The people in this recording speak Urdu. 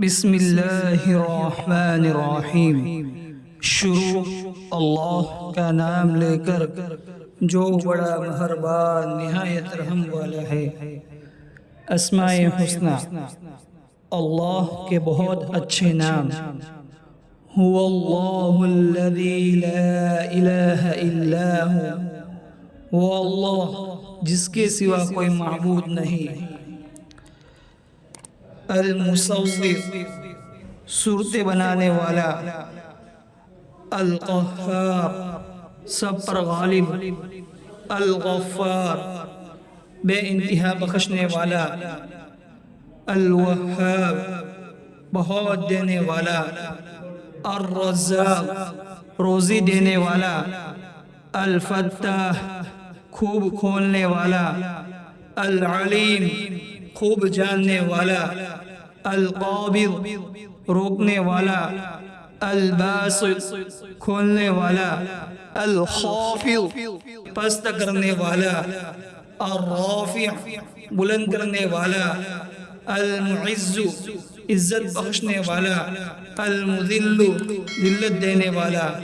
بسم اللہ الرحمن الرحیم۔ شروع اللہ کا نام لے کر جو بڑا مہربان نہایت رحم والا ہے۔ اسماء حسنی، اللہ کے بہت اچھے نام۔ هو اللہ الذی لا الہ الا هو، وہ اللہ جس کے سوا کوئی معبود نہیں۔ المصور، صورتیں بنانے والا۔ القہار، سب پر غالب۔ الغفار، بے انتہا بخشنے والا۔ الوہاب، بہت دینے والا۔ الرزاق، روزی دینے والا۔ الفتاح، خوب کھولنے والا۔ العلیم، خوب جاننے والا۔ القابض، روکنے والا۔ الباسط، کھولنے والا۔ الخافض، پست کرنے والا۔ الرافع، بلند کرنے والا۔ المعز، عزت بخشنے والا۔ المذل، ذلت دینے والا۔